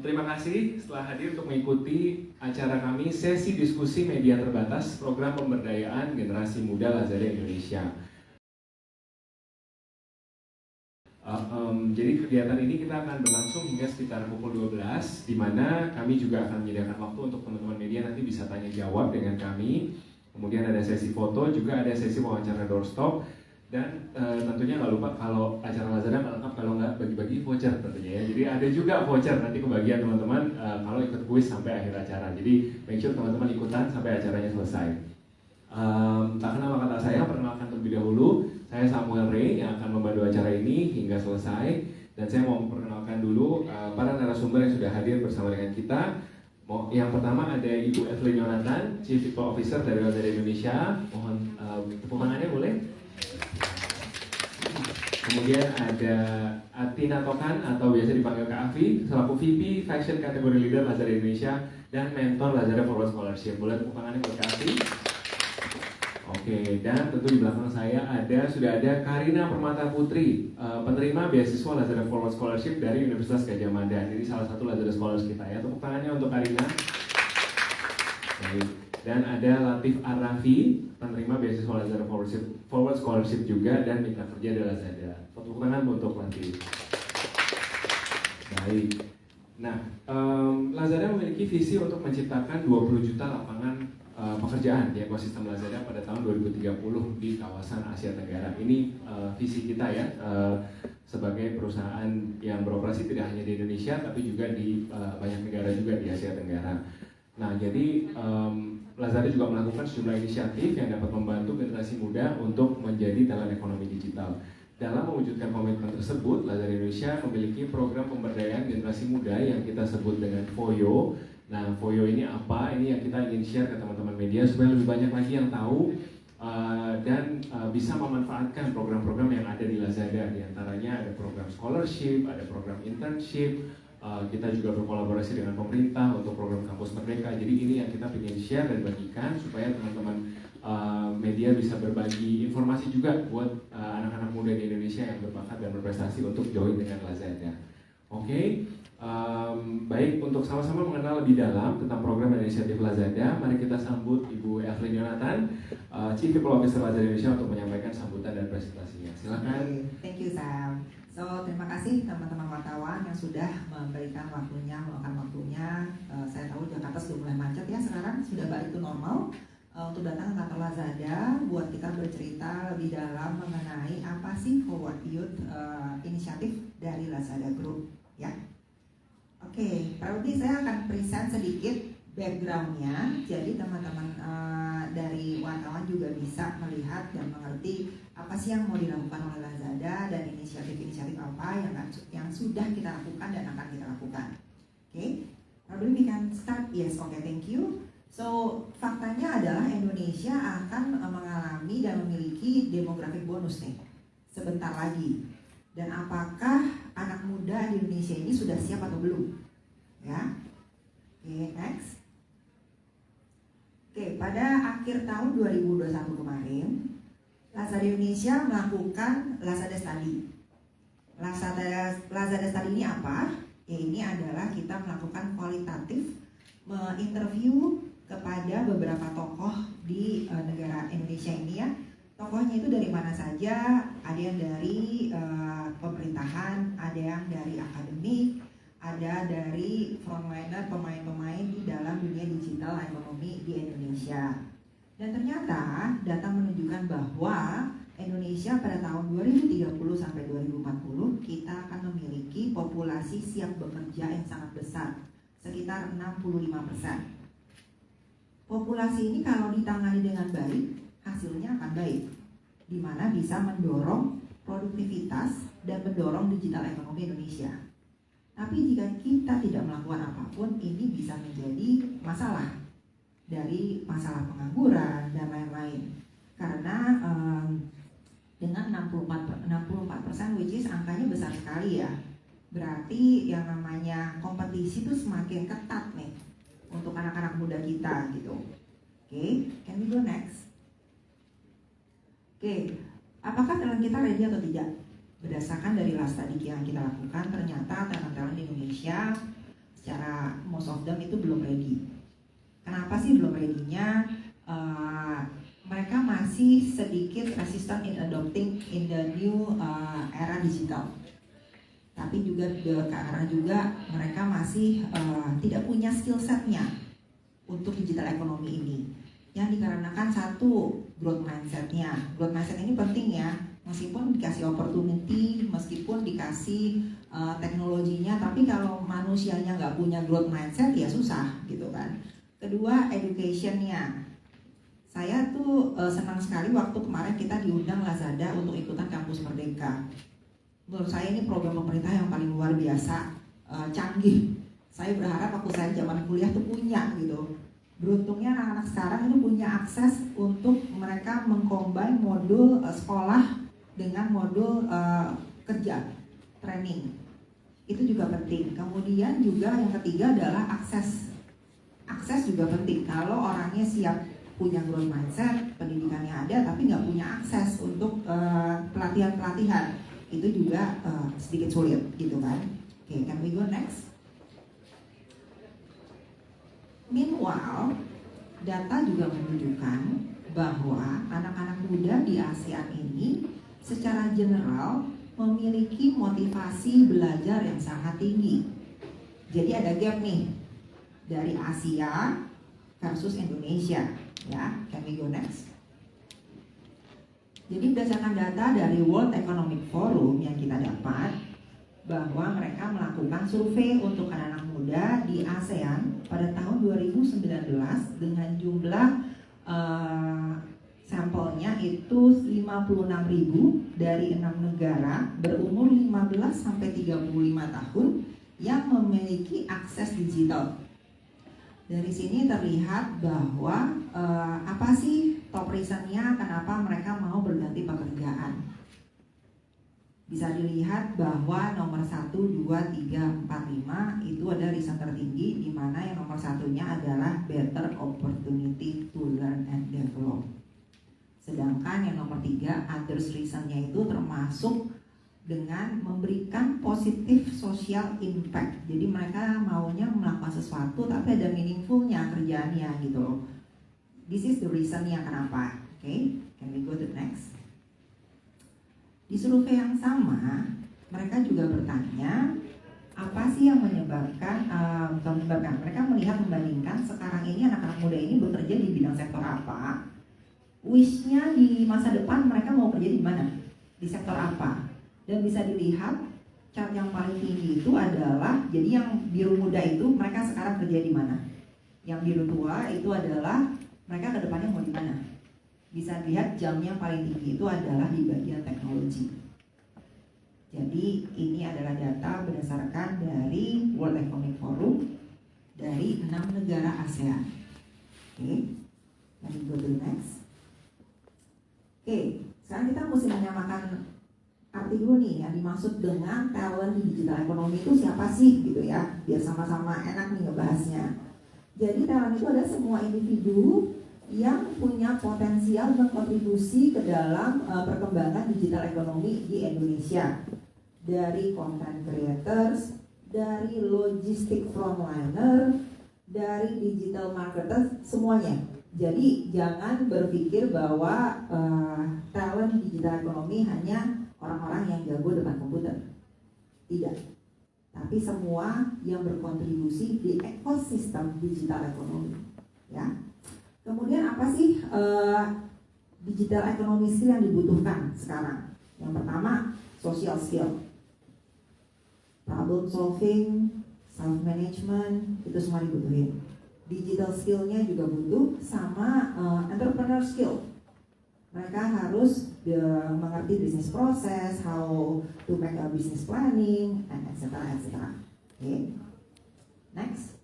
Terima kasih setelah hadir untuk mengikuti acara kami sesi diskusi media terbatas program pemberdayaan generasi muda Lazada Indonesia. Jadi kegiatan ini kita akan berlangsung hingga sekitar pukul 12, di mana kami juga akan menyediakan waktu untuk teman-teman media nanti bisa tanya jawab dengan kami. Kemudian ada sesi foto, juga ada sesi wawancara doorstop. Dan tentunya nggak lupa kalau acara Lazada nggak lengkap kalau nggak bagi-bagi voucher tentunya ya. Jadi ada juga voucher nanti kebagian teman-teman kalau ikut kuis sampai akhir acara. Jadi make sure teman-teman ikutan sampai acaranya selesai. Tak kenal maka tak sayang, perkenalkan terlebih dahulu. Saya Samuel Ray yang akan membantu acara ini hingga selesai. Dan saya mau memperkenalkan dulu para narasumber yang sudah hadir bersama dengan kita. Yang pertama ada Ibu Evelyn Yonatan, Chief People Officer dari Lazada Indonesia. Mohon tepuk tangannya boleh? Kemudian ada Atina Tokan atau biasa dipanggil Kak Afi selaku VP Fashion Kategori Leader Lazada Indonesia dan mentor Lazada Forward Scholarship. Boleh tepuk tangannya buat Kak Afi? Oke, dan tentu di belakang saya sudah ada Karina Permata Putri, penerima beasiswa Lazada Forward Scholarship dari Universitas Gadjah Mada. Ini salah satu Lazada Scholars kita ya. Tepuk tangannya untuk Karina. Baik. Dan ada Latif Arafi, penerima beasiswa Lazada Forward Scholarship juga dan mitra kerja di Lazada. Tepuk tangan untuk Latif. Baik. Nah, Lazada memiliki visi untuk menciptakan 20 juta lapangan pekerjaan di ekosistem Lazada pada tahun 2030 di kawasan Asia Tenggara. Ini visi kita ya, sebagai perusahaan yang beroperasi tidak hanya di Indonesia tapi juga di banyak negara juga di Asia Tenggara. Nah, jadi Lazada juga melakukan sejumlah inisiatif yang dapat membantu generasi muda untuk menjadi talent ekonomi digital. Dalam mewujudkan komitmen tersebut, Lazada Indonesia memiliki program pemberdayaan generasi muda yang kita sebut dengan FOYO. Nah, FOYO ini apa? Ini yang kita ingin share ke teman-teman media supaya lebih banyak lagi yang tahu dan bisa memanfaatkan program-program yang ada di Lazada. Di antaranya ada program scholarship, ada program internship. Kita juga berkolaborasi dengan pemerintah untuk program kampus merdeka. Jadi ini yang kita ingin share dan bagikan supaya teman-teman media bisa berbagi informasi juga buat anak-anak muda di Indonesia yang berbakat dan berprestasi untuk join dengan Lazada. Oke, baik, untuk sama-sama mengenal lebih dalam tentang program dan inisiatif Lazada, mari kita sambut Ibu Evelyn Yonatan, Chief People Officer Lazada Indonesia untuk menyampaikan sambutan dan presentasinya. Silakan. Thank you, Sam. So, terima kasih teman-teman wartawan yang sudah memberikan waktunya, meluangkan waktunya. Saya tahu Jakarta sudah mulai macet ya sekarang, sudah balik ke normal. Untuk datang ke kantor Lazada, buat kita bercerita lebih dalam mengenai apa sih Forward Youth inisiatif dari Lazada Group, ya. Oke, probably saya akan present sedikit backgroundnya. Jadi teman-teman dari wartawan juga bisa melihat dan mengerti apa sih yang mau dilakukan oleh Lazada dan inisiatif-inisiatif apa yang sudah kita lakukan dan akan kita lakukan. Oke, probably we can start. Yes, okay, thank you. So, faktanya adalah Indonesia akan mengalami dan memiliki demographic bonus nih sebentar lagi. Dan apakah anak muda di Indonesia ini sudah siap atau belum? Ya, oke, next. Oke, pada akhir tahun 2021 kemarin, Lazada Indonesia melakukan Lazada Study. Lazada Study ini apa? Ya, ini adalah kita melakukan kualitatif menginterview kepada beberapa tokoh di negara Indonesia ini ya. Tokohnya itu dari mana saja, ada yang dari pemerintahan, ada yang dari akademik, ada dari frontliner, pemain-pemain di dalam dunia digital ekonomi di Indonesia. Dan ternyata data menunjukkan bahwa Indonesia pada tahun 2030 sampai 2040 kita akan memiliki populasi siap bekerja yang sangat besar, sekitar 65%. Populasi ini kalau ditangani dengan baik, hasilnya akan baik, di mana bisa mendorong produktivitas dan mendorong digital ekonomi Indonesia. Tapi jika kita tidak melakukan apapun, ini bisa menjadi masalah, dari masalah pengangguran dan lain-lain. Karena dengan 64% which is angkanya besar sekali ya. Berarti yang namanya kompetisi itu semakin ketat nih untuk anak-anak muda kita gitu. Oke, can we go next? Oke, apakah talent kita ready atau tidak? Berdasarkan dari last study yang kita lakukan, ternyata talent di Indonesia Indonesia secara most of them itu belum ready. Kenapa sih belum ready-nya? Mereka masih sedikit resistant in adopting in the new era digital. Tapi juga karena juga mereka masih tidak punya skill setnya untuk digital ekonomi ini. Yang dikarenakan satu, growth mindsetnya. Growth mindset ini penting ya, meskipun dikasih opportunity, meskipun dikasih teknologinya, tapi kalau manusianya nggak punya growth mindset ya susah gitu kan. Kedua, educationnya. Saya tuh senang sekali waktu kemarin kita diundang Lazada untuk ikutan Kampus Merdeka. Menurut saya ini program pemerintah yang paling luar biasa, canggih. Saya berharap waktu saya zaman kuliah tuh punya gitu. Beruntungnya anak-anak sekarang itu punya akses untuk mereka mengcombine modul sekolah dengan modul kerja, training. Itu juga penting. Kemudian juga yang ketiga adalah akses. Akses juga penting. Kalau orangnya siap punya growth mindset, pendidikannya ada, tapi nggak punya akses untuk pelatihan-pelatihan, itu juga sedikit sulit, gitu kan? Oke, can we go next? Meanwhile, data juga menunjukkan bahwa anak-anak muda di ASEAN ini secara general memiliki motivasi belajar yang sangat tinggi. Jadi ada gap nih dari Asia versus Indonesia. Ya, can we go next? Jadi berdasarkan data dari World Economic Forum yang kita dapat, bahwa mereka melakukan survei untuk anak-anak muda di ASEAN pada tahun 2019 dengan jumlah sampelnya itu 56.000 dari 6 negara berumur 15 sampai 35 tahun yang memiliki akses digital. Dari sini terlihat bahwa apa sih top reasonnya kenapa mereka mau berganti pekerjaan. Bisa dilihat bahwa nomor 1, 2, 3, 4, 5 itu ada reason tertinggi, di mana yang nomor satunya adalah better opportunity to learn and develop. Sedangkan yang nomor 3, others reasonnya itu termasuk dengan memberikan positif social impact. Jadi mereka maunya melakukan sesuatu tapi ada meaningfulnya kerjaannya gitu loh. This is the reasonnya kenapa. Okay, can we go to next? Di survei yang sama, mereka juga bertanya apa sih yang menyebabkan, mereka melihat membandingkan sekarang ini anak-anak muda ini bekerja di bidang sektor apa, wish-nya di masa depan mereka mau kerja di mana, di sektor apa. Dan bisa dilihat chart yang paling tinggi itu adalah, jadi yang biru muda itu mereka sekarang kerja di mana, yang biru tua itu adalah mereka ke depannya mau di mana. Bisa dilihat jamnya paling tinggi itu adalah di bagian teknologi. Jadi ini adalah data berdasarkan dari World Economic Forum dari 6 negara ASEAN. Oke, let me go to the next. Oke, sekarang kita mesti menyamakan arti dulu nih yang dimaksud dengan talent di digital ekonomi itu siapa sih gitu ya, biar sama-sama enak nih ngebahasnya. Jadi talent itu adalah semua individu yang punya potensial berkontribusi ke dalam perkembangan digital ekonomi di Indonesia. Dari content creators, dari logistik frontliner, dari digital marketers, semuanya. Jadi jangan berpikir bahwa talent digital ekonomi hanya orang-orang yang jago depan komputer. Tidak. Tapi semua yang berkontribusi di ekosistem digital ekonomi. Ya. Kemudian apa sih digital ekonomi skill yang dibutuhkan sekarang? Yang pertama, social skill, problem solving, self management, itu semua dibutuhin. Digital skillnya juga butuh, sama entrepreneur skill. Mereka harus mengerti bisnis proses, how to make a business planning, and etc. Okay. Next.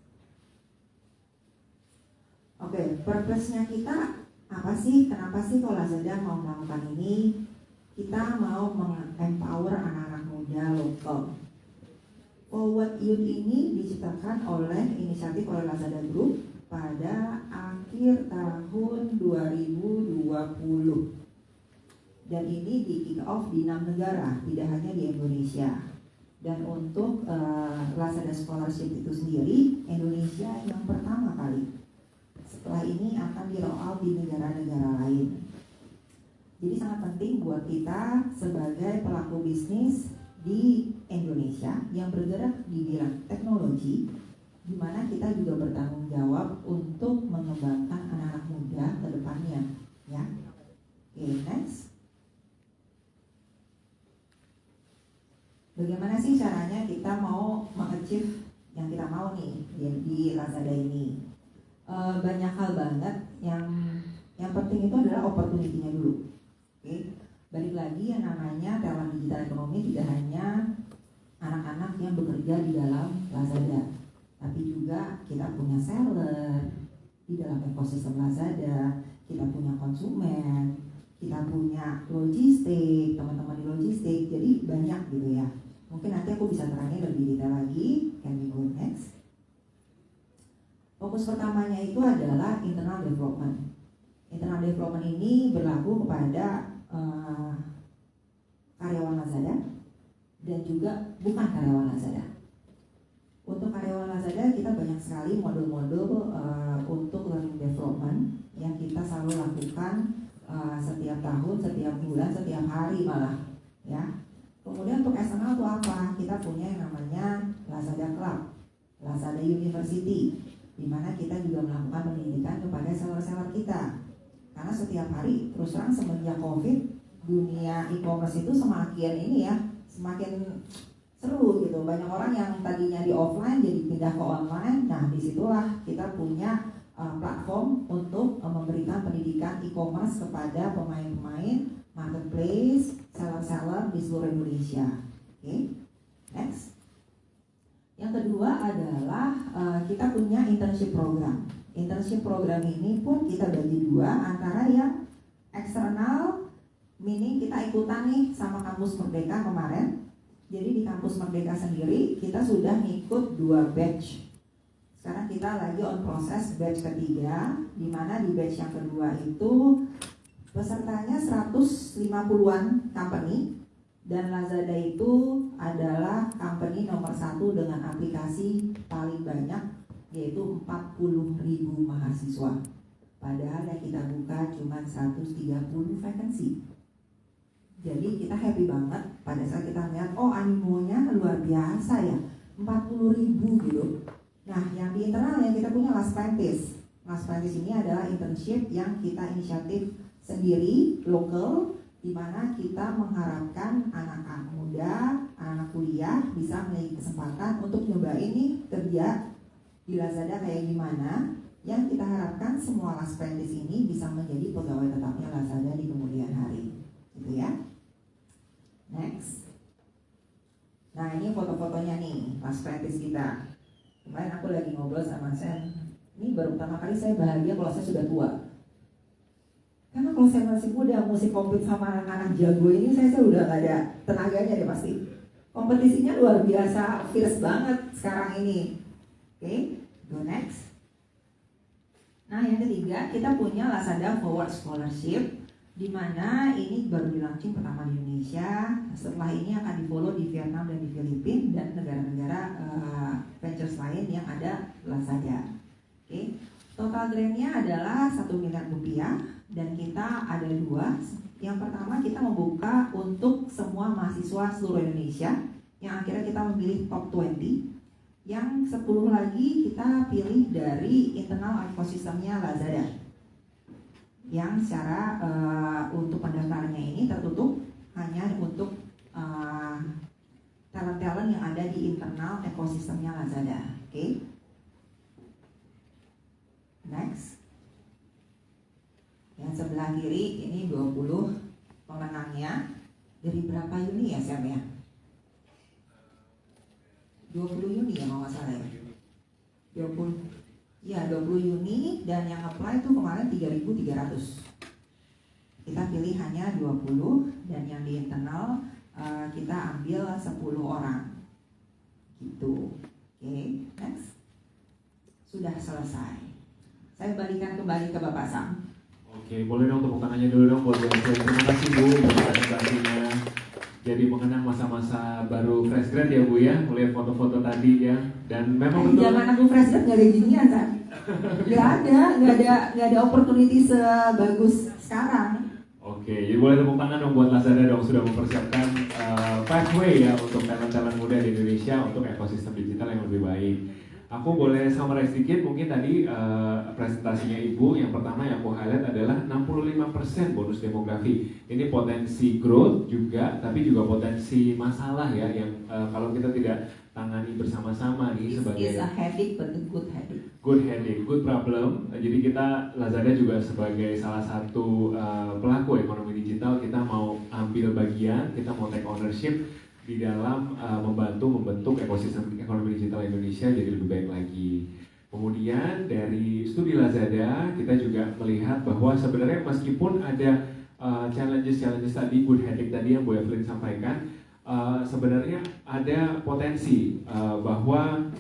Oke, purpose-nya kita apa sih? Kenapa sih kalau Lazada mau melakukan ini? Kita mau empower anak-anak muda lokal. Forward Youth ini diciptakan oleh inisiatif oleh Lazada Group pada akhir tahun 2020. Dan ini di kick off di 6 negara, tidak hanya di Indonesia. Dan untuk Lazada Scholarship itu sendiri, Indonesia yang pertama kali. Setelah ini akan di roll out di negara-negara lain. Jadi sangat penting buat kita sebagai pelaku bisnis di Indonesia yang bergerak di bidang teknologi, di mana kita juga bertanggung jawab untuk mengembangkan anak-anak muda ke depannya, ya. Oke, next. Bagaimana sih caranya kita mau mengachieve yang kita mau nih di Lazada ini? Banyak hal banget yang penting itu adalah opportunity-nya dulu. Oke. Balik lagi yang namanya talent digital ekonomi tidak hanya anak-anak yang bekerja di dalam Lazada, tapi juga kita punya seller di dalam ekosistem Lazada, kita punya konsumen, kita punya logistik, teman-teman di logistik, jadi banyak gitu ya. Mungkin nanti aku bisa terangin lebih detail lagi. Can we go next? Fokus pertamanya itu adalah internal development. Internal development ini berlaku kepada karyawan Lazada dan juga bukan karyawan Lazada. Untuk karyawan Lazada kita banyak sekali modul-modul untuk learning development yang kita selalu lakukan setiap tahun, setiap bulan, setiap hari malah, ya. Kemudian untuk eksternal itu apa? Kita punya yang namanya Lazada Club, Lazada University, di mana kita juga melakukan pendidikan kepada seller-seller kita. Karena setiap hari, terus terang semenjak COVID, dunia e-commerce itu semakin ini ya, semakin seru gitu. Banyak orang yang tadinya di offline jadi pindah ke online. Nah, disitulah kita punya platform untuk memberikan pendidikan e-commerce kepada pemain-pemain marketplace, seller-seller di seluruh Indonesia. Oke, next. Yang kedua adalah kita punya internship program. Internship program ini pun kita bagi dua, antara yang eksternal, meaning kita ikutan nih sama Kampus Merdeka kemarin. Jadi di Kampus Merdeka sendiri kita sudah ngikut 2 batch. Sekarang kita lagi on proses batch ketiga, di mana di batch yang kedua itu pesertanya 150-an company, dan Lazada itu adalah company nomor 1 dengan aplikasi paling banyak, yaitu 40.000 mahasiswa. Padahal yang kita buka cuma 130 vacancy. Jadi kita happy banget pada saat kita melihat, oh animonya luar biasa ya, 40.000 gitu. Nah, yang di internal yang kita punya Last Practice. Last Practice ini adalah internship yang kita inisiatif sendiri, lokal, di mana kita mengharapkan anak-anak muda, anak kuliah bisa memiliki kesempatan untuk nyobain nih kerja di Lazada kayak gimana. Yang kita harapkan semua Last Practice ini bisa menjadi pegawai tetapnya Lazada di kemudian hari, gitu ya. Next. Nah, ini foto-fotonya nih Last Practice kita. Kemarin aku lagi ngobrol sama Sen. Ini baru pertama kali saya bahagia kalau saya sudah tua. Karena kalau saya masih muda, mesti compete sama anak-anak jago ini, saya udah gak ada tenaganya deh pasti. Kompetisinya luar biasa, fierce banget sekarang ini. Oke, go next. Nah, yang ketiga kita punya Lazada Forward Scholarship, di mana ini baru di-launching pertama di Indonesia. Setelah ini akan di-follow di Vietnam dan di Filipina dan negara-negara ventures lain yang ada Lazada. Oke, total grant-nya adalah 1 miliar rupiah. Dan kita ada 2. Yang pertama kita membuka untuk semua mahasiswa seluruh Indonesia, yang akhirnya kita memilih top 20. Yang 10 lagi kita pilih dari internal ekosistemnya Lazada, yang secara untuk pendaftarannya ini tertutup hanya untuk talent-talent yang ada di internal ekosistemnya Lazada. Oke. Next. Yang sebelah kiri ini 20 pemenangnya. Dari berapa uni ya Sam ya? 20 uni ya kalau nggak salah ya? 20 uni, dan yang apply itu kemarin 3.300. Kita pilih hanya 20, dan yang di internal kita ambil 10 orang gitu. Oke, next. Sudah selesai. Saya balikan kembali ke Bapak Sam. Oke, boleh dong tepuk tangannya dulu dong buat Bu Ethel. Terima kasih Bu untuk presentasinya. jadi mengenang masa-masa baru fresh grad ya Bu ya, melihat foto-foto tadi ya, dan memang betul. Zaman aku fresh grad nggak ada ginian kan? Nggak ada opportunity sebagus sekarang. Oke, jadi boleh tepuk tangan dong buat Lazada dong sudah mempersiapkan pathway ya untuk talent-talent muda di Indonesia untuk ekosistem digital yang lebih baik. Aku boleh summarize sedikit mungkin tadi presentasinya Ibu. Yang pertama yang aku highlight adalah 65% bonus demografi. Ini potensi growth juga, tapi juga potensi masalah ya yang kalau kita tidak tangani bersama-sama ini sebagai It's a headache but a good headache. Good headache, good problem. Jadi kita Lazada juga sebagai salah satu pelaku ekonomi digital, kita mau ambil bagian, kita mau take ownership di dalam membantu membentuk ekosistem ekonomi digital Indonesia jadi lebih baik lagi. Kemudian dari studi Lazada kita juga melihat bahwa sebenarnya meskipun ada challenges tadi, good headache tadi yang Bu Evelyn sampaikan, sebenarnya ada potensi bahwa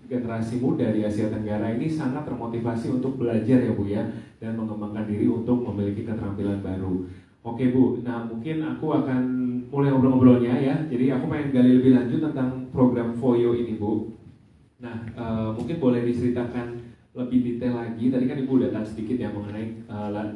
generasi muda di Asia Tenggara ini sangat termotivasi untuk belajar ya Bu ya, dan mengembangkan diri untuk memiliki keterampilan baru. Oke Bu, nah mungkin aku akan mulai ngobrol-ngobrolnya ya. Jadi aku pengen gali lebih lanjut tentang program Foyo ini Bu. Nah mungkin boleh diceritakan lebih detail lagi. Tadi kan Ibu udah tahu sedikit ya mengenai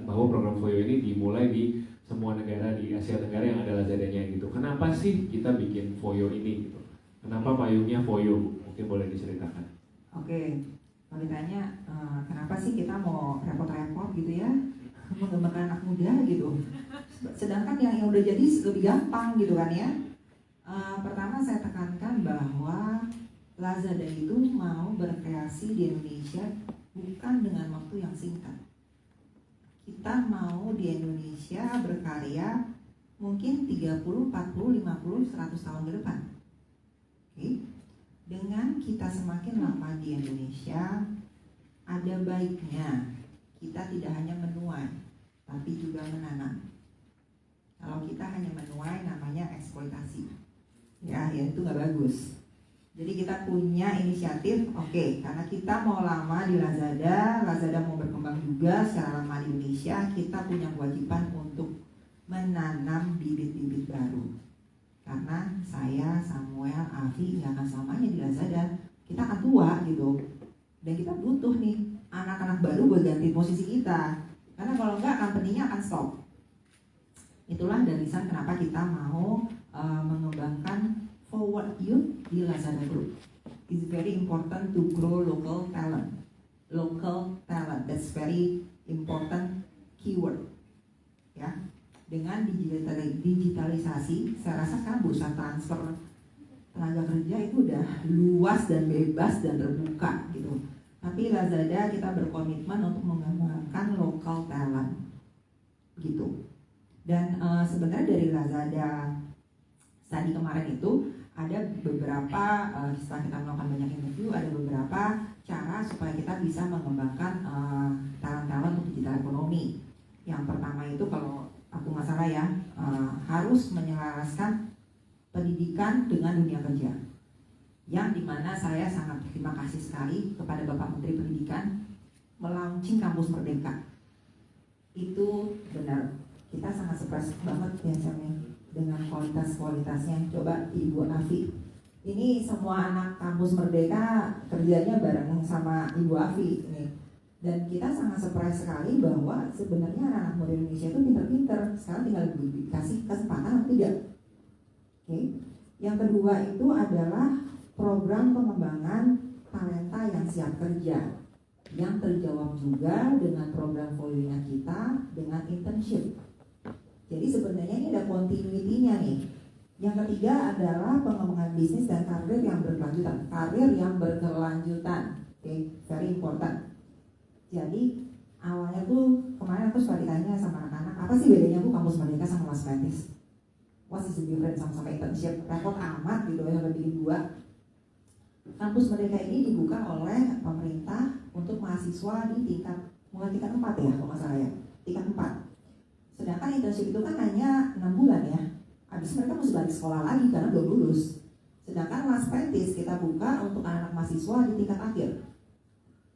bahwa program Foyo ini dimulai di semua negara di Asia Tenggara yang ada Lazadanya gitu. Kenapa sih kita bikin Foyo ini gitu? Kenapa payungnya Foyo Bu? Mungkin boleh diceritakan. Oke, kalau ditanya kenapa sih kita mau repot-repot gitu ya mengembangkan anak muda gitu, sedangkan yang udah jadi lebih gampang gitu kan ya. Pertama saya tekankan bahwa Lazada itu mau berkreasi di Indonesia bukan dengan waktu yang singkat. Kita mau di Indonesia berkarya mungkin 30, 40, 50, 100 tahun ke depan. Oke. Dengan kita semakin lama di Indonesia, ada baiknya kita tidak hanya menuai, tapi juga menanam. Kalau kita hanya menuai, namanya eksploitasi. Ya itu nggak bagus. Jadi kita punya inisiatif, oke, karena kita mau lama di Lazada, Lazada mau berkembang juga secara lama di Indonesia, kita punya kewajiban untuk menanam bibit-bibit baru. Karena saya, Samuel, Avi nggak akan selamanya di Lazada, kita akan tua gitu. Dan kita butuh nih anak-anak baru buat ganti posisi kita. Karena kalau enggak, company-nya akan stop. Itulah dalisan kenapa kita mau mengembangkan Forward Youth di Lazada Group. It's very important to grow local talent. Local talent, that's very important keyword. Ya, dengan digitalisasi, saya rasa sekarang bursa transfer tenaga kerja itu udah luas dan bebas dan terbuka gitu. Tapi Lazada kita berkomitmen untuk mengembangkan local talent gitu. Dan sebenarnya dari Lazada tadi kemarin itu ada beberapa setelah kita melakukan banyak interview, ada beberapa cara supaya kita bisa mengembangkan talent-talent untuk digital ekonomi. Yang pertama itu kalau aku nggak salah ya, harus menyelaraskan pendidikan dengan dunia kerja. Yang dimana saya sangat terima kasih sekali kepada Bapak Menteri Pendidikan melaunching Kampus Merdeka. Itu benar, kita sangat surprise banget biasanya dengan kualitasnya. Coba Ibu Afi, ini semua anak Kampus Merdeka kerjanya bareng sama Ibu Afi nih. Dan kita sangat surprise sekali bahwa sebenarnya anak-anak muda Indonesia itu pinter-pinter. Sekarang tinggal dikasih kesempatan atau tidak. Oke. Yang kedua itu adalah program pengembangan talenta yang siap kerja, yang terjawab juga dengan program Foyo-nya kita dengan internship. Jadi sebenarnya ini ada continuity-nya nih. Yang ketiga adalah pengembangan bisnis dan karir yang berkelanjutan. Oke, very important. Jadi awalnya tuh kemarin aku suka ditanya sama anak-anak, apa sih bedanya Bu Kampus Merdeka sama Mas Prantis? What is the difference sama internship? Repot amat gitu ya sampai bikin dua. Kampus Merdeka ini dibuka oleh pemerintah untuk mahasiswa di tingkat 4 ya, kalau nggak salah ya, tingkat 4. Sedangkan internship itu kan hanya 6 bulan ya. Habis mereka mesti balik sekolah lagi karena belum lulus. Sedangkan Mas Prantis kita buka untuk anak-anak mahasiswa di tingkat akhir.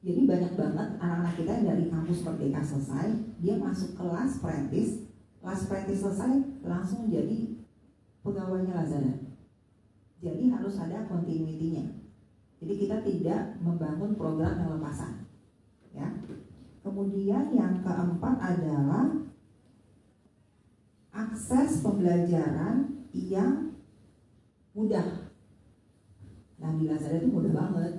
Jadi banyak banget anak-anak kita yang dari Kampus Merdeka selesai, dia masuk kelas Prantis selesai langsung jadi pegawainya Lazada. Jadi harus ada continuity-nya. Jadi kita tidak membangun program yang lepasan. Ya. Kemudian yang keempat adalah akses pembelajaran yang mudah. Nah di Lazada itu mudah banget.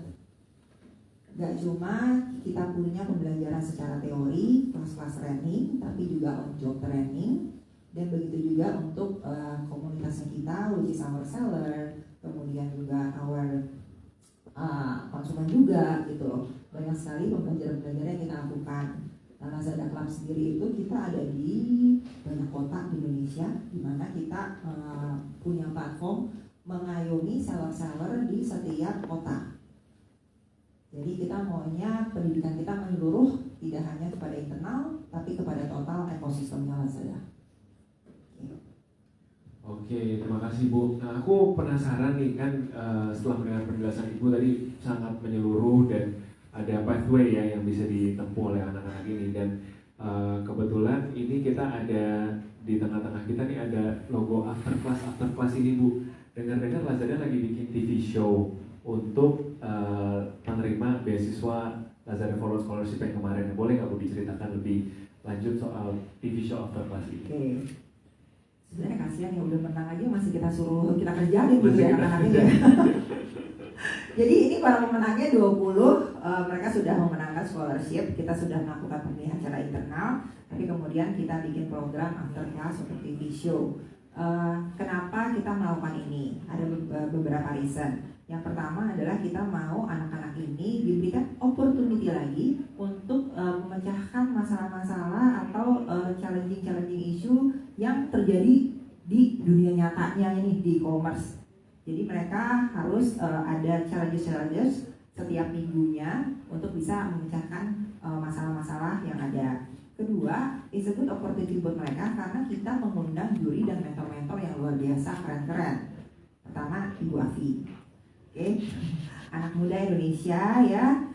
Gak cuma kita punya pembelajaran secara teori, kelas-kelas training, tapi juga on job training. Dan begitu juga untuk komunitasnya kita, which is our seller, kemudian juga our konsumen juga gitu loh. Banyak sekali pembelajaran-pembelajaran yang kita lakukan. Nah, Lazada Club sendiri itu kita ada di banyak kota di Indonesia, di mana kita punya platform mengayomi seller-seller di setiap kota. Jadi kita maunya pendidikan kita menyeluruh, tidak hanya kepada internal, tapi kepada total ekosistemnya Lazada. Oke, terima kasih Bu. Nah, aku penasaran nih kan setelah mendengar penjelasan Ibu tadi sangat menyeluruh dan ada pathway ya yang bisa ditempuh oleh anak-anak ini dan kebetulan ini kita ada di tengah-tengah kita nih ada logo after class ini Bu. Dengar-dengar Lazada lagi bikin TV show untuk penerima beasiswa Lazada Follow Scholarship yang kemarin. Boleh nggak Bu diceritakan lebih lanjut soal TV show after class ini? Oke. Sebenarnya kasihan ya udah menang aja masih kita suruh kita kerjain gitu ya anak-anaknya. Jadi ini para pemenangnya 20, mereka sudah memenangkan scholarship, kita sudah melakukan pemilihan secara internal, tapi kemudian kita bikin program after class untuk TV show. Kenapa kita melakukan ini? Ada beberapa reason. Yang pertama adalah kita mau anak-anak ini diberikan opportunity lagi untuk memecahkan masalah-masalah atau challenging issue yang terjadi di dunia nyatanya ini di e-commerce. Jadi mereka harus ada challenges setiap minggunya untuk bisa memecahkan masalah-masalah yang ada. Kedua, is a good opportunity buat mereka karena kita mengundang juri dan mentor-mentor yang luar biasa keren-keren. Pertama, Ibu Afi. Oke, anak muda Indonesia ya,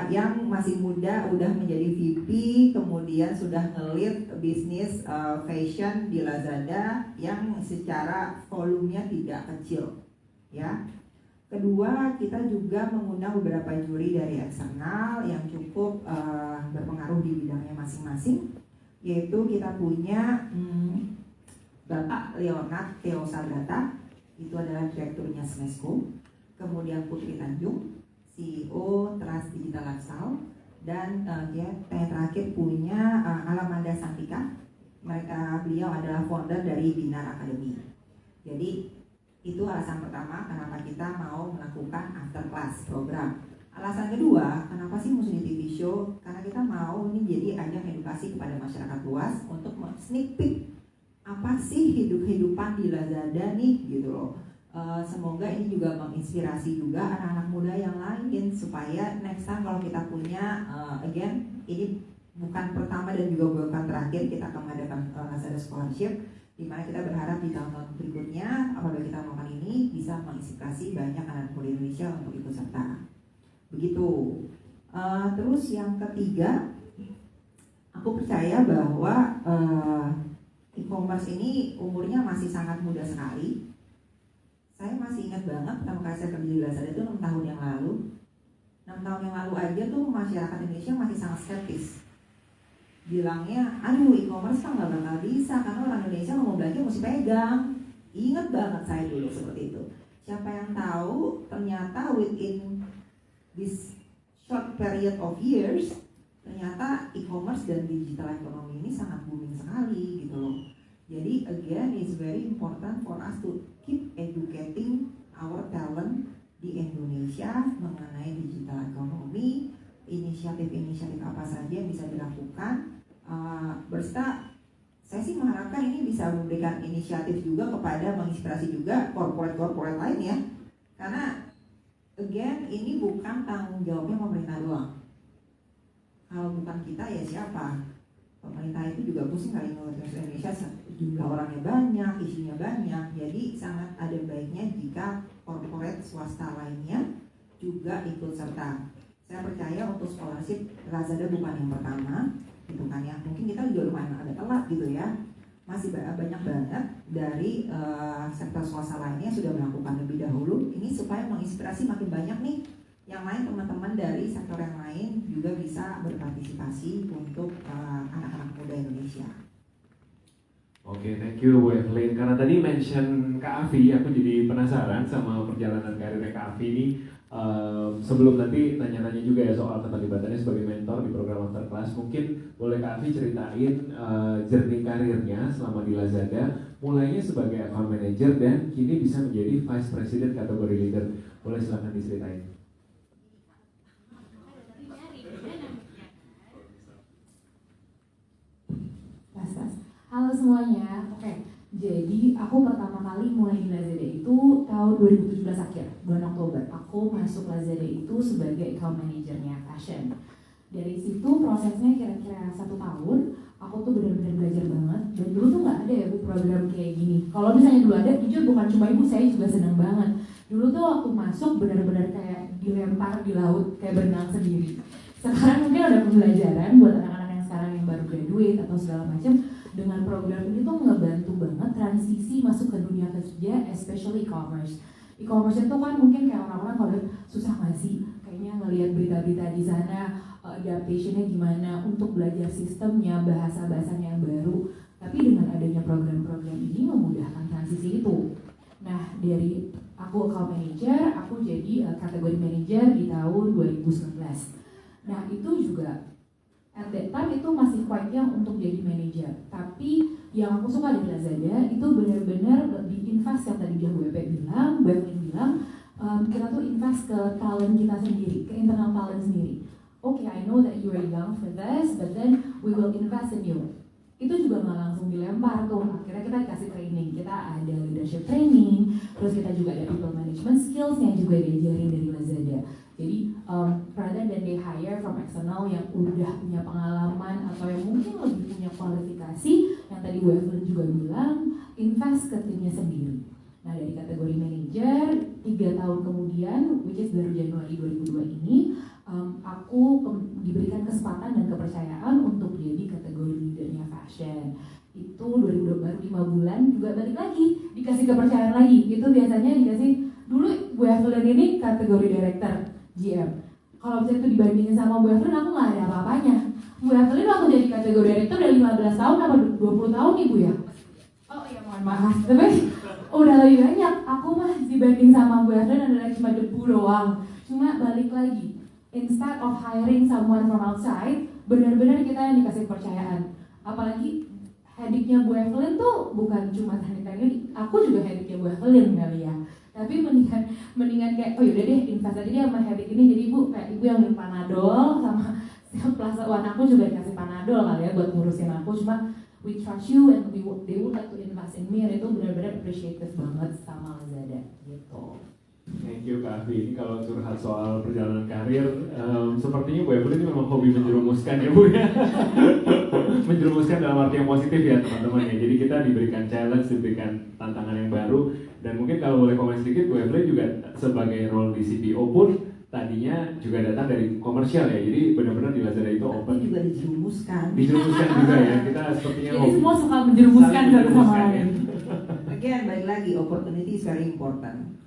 yang masih muda udah menjadi VP, kemudian sudah nge-lead bisnis fashion di Lazada yang secara volumenya tidak kecil, ya. Kedua, kita juga mengundang beberapa juri dari eksternal yang cukup berpengaruh di bidangnya masing-masing, yaitu kita punya Bapak Leonard Theo Sabrata, itu adalah direkturnya Smesco. Kemudian Putri Tanjung, CEO Trust Digital Lifestyle, dan yang terakhir punya Alamanda Santika. Beliau adalah founder dari Binar Academy. Jadi itu alasan pertama kenapa kita mau melakukan after class program. Alasan kedua, kenapa sih mesti di TV show? Karena kita mau ini jadi ajang edukasi kepada masyarakat luas untuk sneak peek apa sih hidup-hidupan di Lazada nih gitu loh. Semoga ini juga menginspirasi juga anak-anak muda yang lain supaya next time kalau kita punya again ini bukan pertama dan juga bukan terakhir kita akan mengadakan Lazada Scholarship, di mana kita berharap di tahun-tahun berikutnya apabila kita melakukan ini bisa menginspirasi banyak anak muda Indonesia untuk ikut serta. Begitu. Terus yang ketiga, aku percaya bahwa e-commerce ini umurnya masih sangat muda sekali. Saya masih ingat banget pertama kali saya kerja di Lazada itu 6 tahun yang lalu. 6 tahun yang lalu aja tuh masyarakat Indonesia masih sangat skeptis. Bilangnya, aduh e-commerce kan nggak bakal bisa karena orang Indonesia mau belanja mesti pegang. Ingat banget saya dulu seperti itu. Siapa yang tahu ternyata within this short period of years ternyata e-commerce dan digital economy ini sangat booming sekali gitu loh. Jadi again it's very important for us to keep educating our talent di Indonesia mengenai digital economy, inisiatif-inisiatif apa saja yang bisa dilakukan. Berserta saya sih mengharapkan ini bisa memberikan inisiatif juga kepada menginspirasi juga corporate lain ya. Karena again ini bukan tanggung jawabnya pemerintah doang. Kalau bukan kita ya siapa? Pemerintah itu juga pusing kali ngurus Indonesia, jumlah orangnya banyak, isinya banyak. Jadi sangat ada baiknya jika corporate swasta lainnya juga ikut serta. Saya percaya untuk scholarship Lazada bukan yang pertama, gitu kan ya. Mungkin kita juga lumayan agak telat gitu ya. masih banyak banget dari sektor swasta lainnya sudah melakukan lebih dahulu. Ini supaya menginspirasi makin banyak nih yang lain, teman-teman dari sektor yang lain juga bisa berpartisipasi untuk anak-anak muda Indonesia. Oke, thank you Bu Evelyn. Karena tadi mention Kak Afi, aku jadi penasaran sama perjalanan karirnya Kak Afi ini. Sebelum nanti tanya-tanya juga ya soal keterlibatannya sebagai mentor di program Masterclass, mungkin boleh Kak Afi ceritain journey karirnya selama di Lazada, mulainya sebagai account manager dan kini bisa menjadi vice president kategori leader. Boleh silakan diceritain. Halo semuanya, jadi aku pertama kali mulai di Lazada itu tahun 2017 akhir, bulan Oktober. Aku masuk Lazada itu sebagai account manajernya fashion. Dari situ prosesnya kira-kira 1 tahun, aku tuh benar-benar belajar banget. Dan dulu tuh nggak ada ya Bu program kayak gini. Kalau misalnya dulu ada, jujur bukan cuma ibu, saya juga senang banget. Dulu tuh waktu masuk benar-benar kayak dilempar di laut, kayak berenang sendiri. Sekarang mungkin ada pembelajaran buat anak-anak yang sekarang yang baru graduate atau segala macam. Dengan program ini tuh ngebantu banget transisi masuk ke dunia kerja, especially e-commerce. E-commerce itu kan mungkin kayak orang-orang kalau susah nggak sih, kayaknya ngelihat berita-berita di sana, adaptationnya gimana untuk belajar sistemnya, bahasa-bahasanya yang baru. Tapi dengan adanya program-program ini memudahkan transisi itu. Nah, dari aku account manager, aku jadi kategori manager di tahun 2019. Nah, itu juga at that time itu masih quite young untuk jadi manajer. Tapi yang aku suka di Lazada itu benar-benar lebih invest yang tadi Bu Evelyn bilang, kita tuh invest ke talent kita sendiri, ke internal talent sendiri. Okay, I know that you are young for this, but then we will invest in you. Itu juga nggak langsung dilempar tuh. Akhirnya kita dikasih training, kita ada leadership training, terus kita juga ada people management skills yang juga diajarin dari Lazada. Jadi rather than they hire from external yang udah punya pengalaman atau yang mungkin lebih punya kualifikasi, yang tadi Bu Evelyn juga bilang, invest ke timnya sendiri. Nah, dari kategori manager 3 tahun kemudian, which is baru Januari 2002 ini, aku diberikan kesempatan dan kepercayaan untuk jadi kategori leadernya fashion. Itu 2002 baru 5 bulan juga balik lagi dikasih kepercayaan lagi. Itu biasanya dikasih dulu Bu Evelyn ini kategori director GM. Kalau misalnya itu dibandingin sama Bu Evelyn, aku nggak ada apa-apanya. Bu Evelyn waktu jadi kategori director udah 15 tahun apa 20 tahun nih Bu ya? Oh iya, mohon maaf. Tapi udah lebih banyak. Aku mah dibanding sama Bu Evelyn adalah cuma debu doang. Cuma balik lagi, instead of hiring someone from outside, benar-benar kita yang dikasih kepercayaan. Apalagi headiknya Bu Evelyn tuh bukan cuma teknik-teknik, aku juga headiknya Bu Evelyn kali ya. Tapi mendingan kayak, oh yaudah deh invest aja dia sama hedik ini, jadi ibu kayak ibu yang minum Panadol sama plus one aku juga dikasih Panadol kali ya buat ngurusin aku. Cuma we trust you and they would like to invest in me, dan itu benar-benar appreciative banget sama Lazada gitu. Thank you Kak Afi. Ini kalau curhat soal perjalanan karir, sepertinya Bu Evelyn ini memang hobi menjerumuskan ya Bu ya. Menjerumuskan dalam arti yang positif ya teman-teman ya. Jadi kita diberikan challenge, diberikan tantangan yang baru. Dan mungkin kalau boleh komen sedikit, Bu Evelyn juga sebagai role di CPO pun tadinya juga datang dari komersial ya. Jadi benar-benar di Lazada itu open. Tapi juga dijerumuskan. Dijerumuskan juga ya. Kita sepertinya jadi semua suka menjerumuskan satu sama lain. Again, balik lagi, opportunity is very important.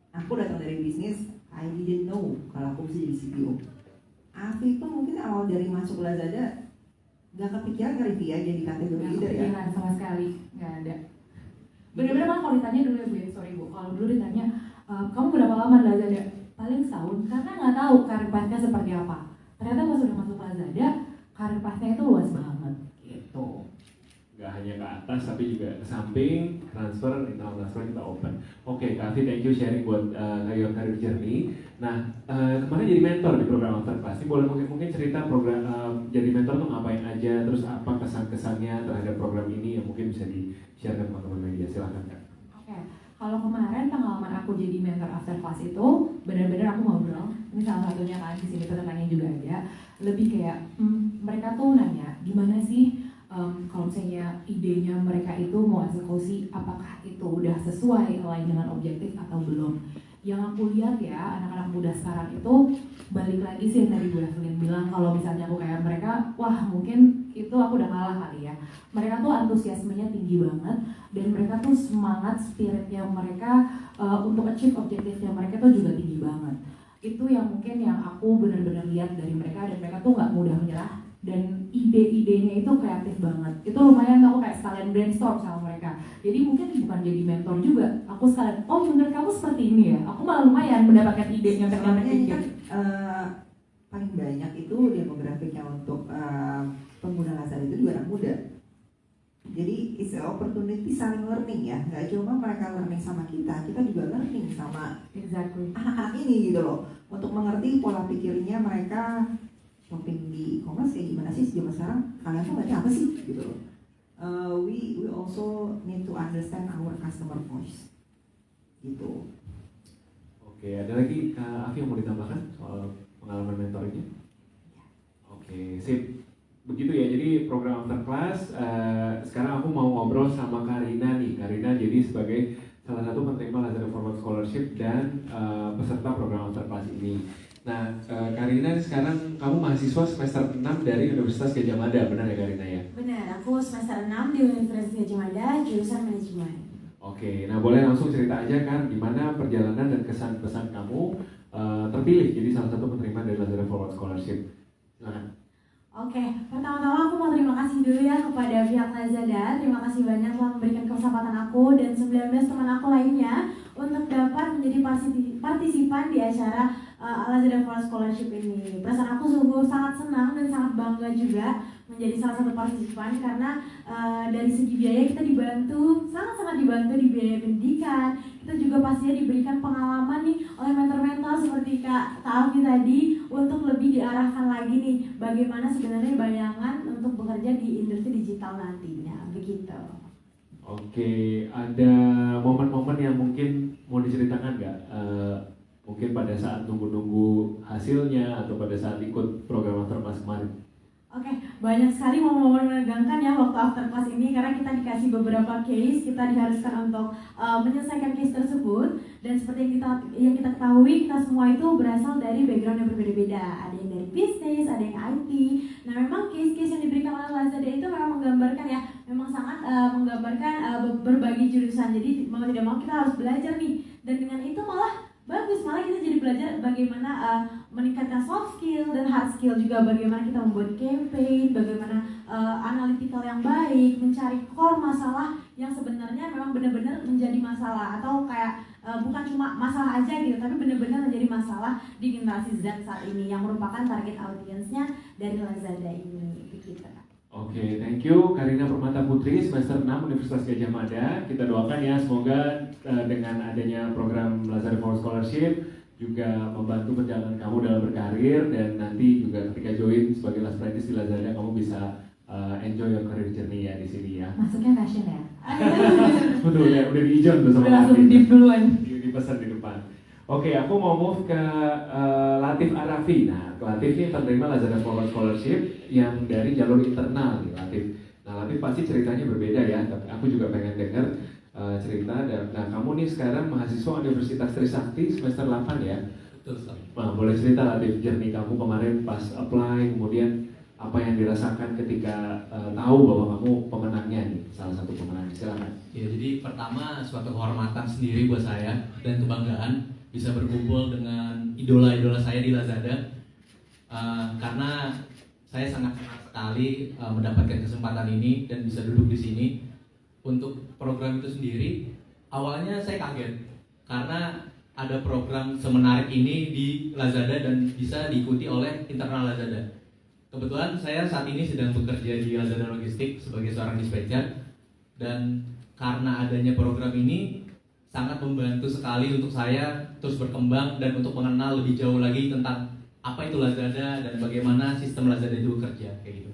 Aku datang dari bisnis, I didn't know kalau aku bisa jadi CPO. Afi pun mungkin awal dari masuk Lazada gak kepikiran kali ya jadi kategori leader ya? Nggak sama sekali, nggak ada. Bener-bener kan kalau ditanya dulu ya Bu ya, sorry Bu, kalau dulu ditanya kamu berapa lama di Lazada? Paling setahun, karena nggak tahu karir pathnya seperti apa. Ternyata pas udah masuk Lazada, karir pathnya itu luas banget gitu. Gak hanya ke atas tapi juga ke samping, internal transfer kita open. Oke, Kak Afi, thank you sharing buat your career journey. Nah, kemarin jadi mentor di program Masterclass. Boleh mungkin cerita program jadi mentor tuh ngapain aja, terus apa kesan-kesannya terhadap program ini yang mungkin bisa di-share ke teman-teman media. Silakan Kak. Oke, kalau kemarin pengalaman aku jadi mentor after class itu benar-benar aku ngobrol. Ini salah satunya kan di sini pesertanya juga ada. Lebih kayak mereka tuh nanya gimana sih kalau misalnya idenya mereka itu mau eksekusi, apakah itu udah sesuai align dengan objektif atau belum. Yang aku lihat ya, anak-anak muda sekarang itu balik lagi sih yang tadi Bu Evelyn bilang, kalau misalnya aku kayak mereka, wah mungkin itu aku udah kalah kali ya. Mereka tuh antusiasmenya tinggi banget, dan mereka tuh semangat, spiritnya mereka untuk achieve objektifnya mereka tuh juga tinggi banget. Itu yang mungkin yang aku benar-benar lihat dari mereka, dan mereka tuh nggak mudah menyerah, dan ide-idenya itu kreatif banget. Itu lumayan aku kayak sekalian brainstorm sama mereka. Jadi mungkin bukan jadi mentor juga, aku sekalian, oh menurut kamu seperti ini ya, aku malah lumayan mendapatkan ide yang Sebenarnya ini pikir. kan paling banyak itu demografiknya untuk pengguna Lazada itu juga anak muda. Jadi it's an opportunity saling learning ya, nggak cuma mereka learning sama kita juga learning sama Exactly. anak-anak ini gitu loh, untuk mengerti pola pikirnya mereka. Shopping di e-commerce kayak gimana sih zaman sekarang, kalian tuh berarti apa sih gitu loh. We also need to understand our customer voice gitu. Oke, ada lagi Kak Afi yang mau ditambahkan soal pengalaman mentor ini? Oke, sip. Begitu ya, jadi program Afterclass, sekarang aku mau ngobrol sama Karina nih. Karina jadi sebagai salah satu penerima Lazada Forward Scholarship dan peserta program Afterclass ini. Nah, Karina sekarang kamu mahasiswa semester 6 dari Universitas Gadjah Mada, benar ya Karina ya? Benar, aku semester 6 di Universitas Gadjah Mada, jurusan manajemen. Oke, nah boleh langsung cerita aja kan gimana perjalanan dan kesan-pesan kamu terpilih jadi salah satu penerima dari Lazada Forward Scholarship. Silakan. Oke, pertama-tama aku mau terima kasih dulu ya kepada pihak Lazada. Terima kasih banyak telah memberikan kesempatan aku dan 19 teman aku lainnya untuk dapat menjadi partisipan di acara Lazada Forward Scholarship ini. Perasaan aku sungguh sangat senang dan sangat bangga juga menjadi salah satu partisipan, karena dari segi biaya kita dibantu, sangat-sangat dibantu di biaya pendidikan. Kita juga pastinya diberikan pengalaman nih oleh mentor-mentor seperti Kak Alfi tadi, untuk lebih diarahkan lagi nih bagaimana sebenarnya bayangan untuk bekerja di industri digital nantinya, begitu. Oke, ada momen-momen yang mungkin mau diceritakan nggak? Mungkin pada saat nunggu-nunggu hasilnya atau pada saat ikut program Afterclass kemarin? Oke, banyak sekali momen-momen menegangkan ya waktu Afterclass ini, karena kita dikasih beberapa case, kita diharuskan untuk menyelesaikan case tersebut, dan seperti yang kita ketahui, kita semua itu berasal dari background yang berbeda-beda. Ada yang dari bisnis, ada yang IT. Nah, memang case-case yang diberikan oleh Lazada itu memang menggambarkan ya, memang sangat menggambarkan berbagai jurusan. Jadi mau tidak mau kita harus belajar nih, dan dengan itu malah bagus, malah kita jadi belajar bagaimana meningkatkan soft skill dan hard skill juga, bagaimana kita membuat campaign, bagaimana analytical yang baik, mencari core masalah yang sebenarnya memang benar-benar menjadi masalah, atau kayak bukan cuma masalah aja gitu, tapi benar-benar menjadi masalah di generasi Z saat ini yang merupakan target audiensnya dari Lazada ini, begitu. Oke, thank you Karina Permata Putri, semester 6 Universitas Gadjah Mada. Kita doakan ya, semoga dengan adanya program Lazada Forward Scholarship juga membantu perjalanan kamu dalam berkarir, dan nanti juga ketika join sebagai last practice di Lazada kamu bisa enjoy your career journey ya di sini ya. Masuknya fashion ya? Betul ya, udah diijon tuh sama Udah langsung deep duluan. dipesan di depan. Oke, aku mau move ke Latif Arafi. Nah, Latif ini penerima Lazada Forward Scholarship yang dari jalur internal nih, Latif. Nah, Latif pasti ceritanya berbeda ya, tapi aku juga pengen dengar cerita. Nah, kamu nih sekarang mahasiswa Universitas Trisakti semester 8 ya? Betul, Ustaz. Nah, boleh cerita Latif, journey kamu kemarin pas apply, kemudian apa yang dirasakan ketika tahu bahwa kamu pemenangnya nih, salah satu pemenangnya. Silakan. Ya, jadi pertama suatu kehormatan sendiri buat saya dan kebanggaan bisa berkumpul dengan idola-idola saya di Lazada, karena saya sangat senang sekali mendapatkan kesempatan ini dan bisa duduk di sini. Untuk program itu sendiri, awalnya saya kaget karena ada program semenarik ini di Lazada dan bisa diikuti oleh internal Lazada. Kebetulan saya saat ini sedang bekerja di Lazada Logistik sebagai seorang dispatcher, dan karena adanya program ini sangat membantu sekali untuk saya terus berkembang dan untuk mengenal lebih jauh lagi tentang apa itu Lazada dan bagaimana sistem Lazada itu bekerja, kayak gitu.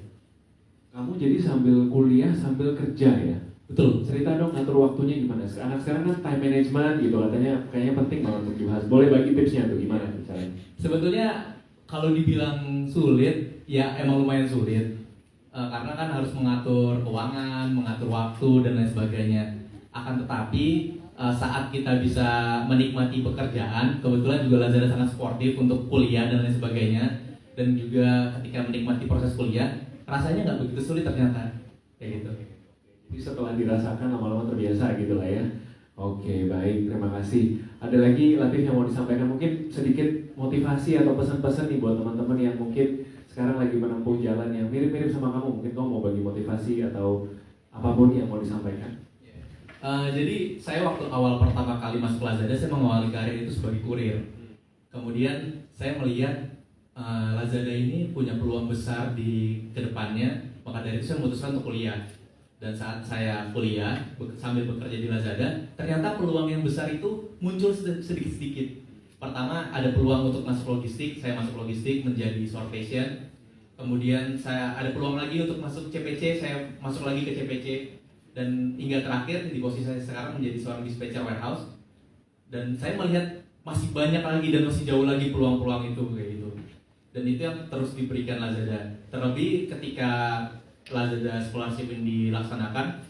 Kamu jadi sambil kuliah sambil kerja ya? Betul. Cerita dong ngatur waktunya gimana? Anak sekarang kan time management gitu katanya, kayaknya penting banget untuk dibahas. Boleh bagi tipsnya tuh gimana caranya? Sebetulnya kalau dibilang sulit, ya emang lumayan sulit, karena kan harus mengatur keuangan, mengatur waktu dan lain sebagainya. Akan tetapi saat kita bisa menikmati pekerjaan, kebetulan juga Lazada sangat sportif untuk kuliah dan lain sebagainya, dan juga ketika menikmati proses kuliah rasanya nggak begitu sulit ternyata kayak gitu. Jadi setelah dirasakan lama-lama terbiasa gitu lah ya. Oke, baik, terima kasih. Ada lagi Latif yang mau disampaikan, mungkin sedikit motivasi atau pesan-pesan nih buat teman-teman yang mungkin sekarang lagi menempuh jalan yang mirip-mirip sama kamu. Mungkin kamu mau bagi motivasi atau apapun yang mau disampaikan. Jadi saya waktu awal pertama kali masuk Lazada, saya mengawali karir itu sebagai kurir. Kemudian saya melihat Lazada ini punya peluang besar di kedepannya, maka dari itu saya memutuskan untuk kuliah. Dan saat saya kuliah sambil bekerja di Lazada, ternyata peluang yang besar itu muncul sedikit-sedikit. Pertama ada peluang untuk masuk logistik, saya masuk logistik menjadi sortation. Kemudian saya ada peluang lagi untuk masuk CPC, saya masuk lagi ke CPC. Dan hingga terakhir di posisi saya sekarang menjadi seorang dispatcher warehouse. Dan saya melihat masih banyak lagi dan masih jauh lagi peluang-peluang itu kayak gitu. Dan itu yang terus diberikan Lazada. Terlebih ketika Lazada Scholarship ini dilaksanakan,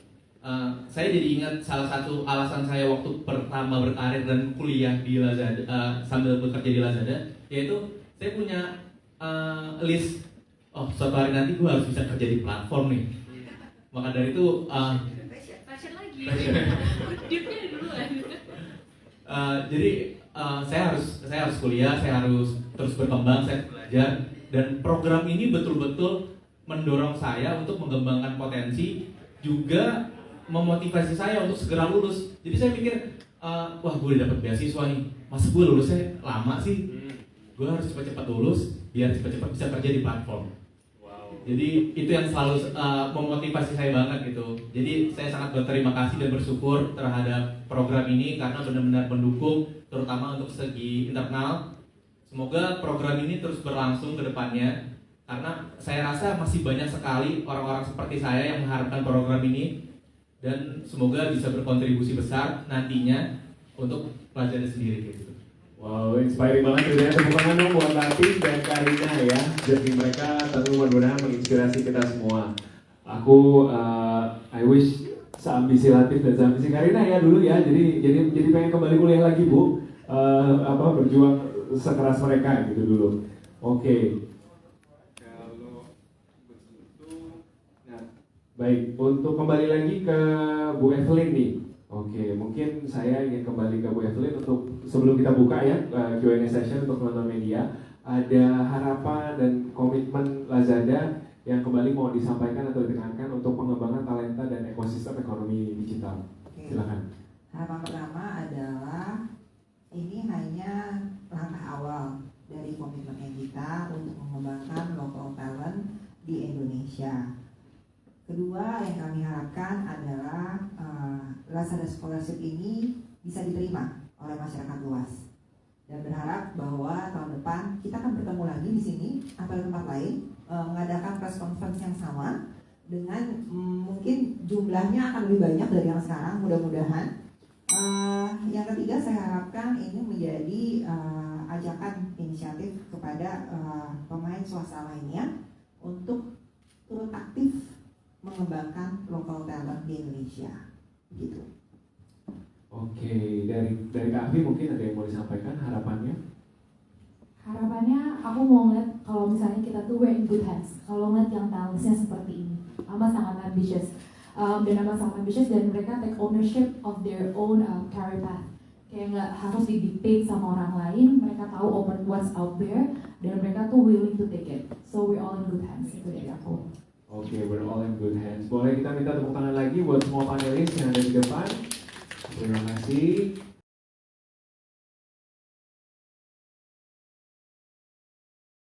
saya jadi ingat salah satu alasan saya waktu pertama berkarir dan kuliah di Lazada, sambil bekerja di Lazada, yaitu saya punya list, suatu hari nanti gue harus bisa kerja di platform nih. Maka dari itu fashion lagi. Dipnya duluan. Jadi saya harus kuliah, saya harus terus berkembang, saya belajar, dan program ini betul-betul mendorong saya untuk mengembangkan potensi, juga memotivasi saya untuk segera lulus. Jadi saya pikir, wah gue udah dapat beasiswa nih, masa gue lulusnya lama sih? Gue harus cepat-cepat lulus biar cepat-cepat bisa kerja di platform. Jadi itu yang selalu memotivasi saya banget gitu. Jadi saya sangat berterima kasih dan bersyukur terhadap program ini karena benar-benar mendukung, terutama untuk segi internal. Semoga program ini terus berlangsung ke depannya, karena saya rasa masih banyak sekali orang-orang seperti saya yang mengharapkan program ini, dan semoga bisa berkontribusi besar nantinya untuk Lazada sendiri gitu. Wow, inspiring banget ceritanya. Tepuk tangan dong buat Latif dan Karina ya. Jadi mereka tentu mudah-mudahan menginspirasi kita semua. Aku I wish seambisi Latif dan seambisi Karina ya dulu ya. Jadi pengen kembali kuliah lagi Bu. Berjuang sekeras mereka gitu dulu. Oke. Kalau begitu, nah, baik, untuk kembali lagi ke Bu Evelyn nih. Oke, mungkin saya ingin kembali ke Bu Evelyn untuk sebelum kita buka ya Q&A session untuk teman-teman media. Ada harapan dan komitmen Lazada yang kembali mau disampaikan atau ditekankan untuk pengembangan talenta dan ekosistem ekonomi digital. Silakan. Harapan pertama adalah ini hanya langkah awal dari komitmen kita untuk mengembangkan local talent di Indonesia. Kedua yang kami harapkan adalah Lazada Scholarship ini bisa diterima oleh masyarakat luas, dan berharap bahwa tahun depan kita akan bertemu lagi di sini atau di tempat lain mengadakan press conference yang sama dengan mungkin jumlahnya akan lebih banyak dari yang sekarang mudah-mudahan. Yang ketiga saya harapkan ini menjadi ajakan inisiatif kepada pemain swasta lainnya untuk turut aktif mengembangkan local talent di Indonesia, gitu. Oke, dari Kak Afi mungkin ada yang mau disampaikan harapannya? Harapannya aku mau ngeliat kalau misalnya kita tuh we're in good hands. Kalau ngeliat yang talentsnya seperti ini, Ama sangat ambitious dan mereka take ownership of their own career path. Kayak nggak harus didictate sama orang lain, mereka tahu open what's out there dan mereka tuh willing to take it. So we're all in good hands. Itu dari aku. Oke, we're all in good hands. Boleh kita minta tepuk tangan lagi buat semua panelis yang ada di depan. Terima kasih.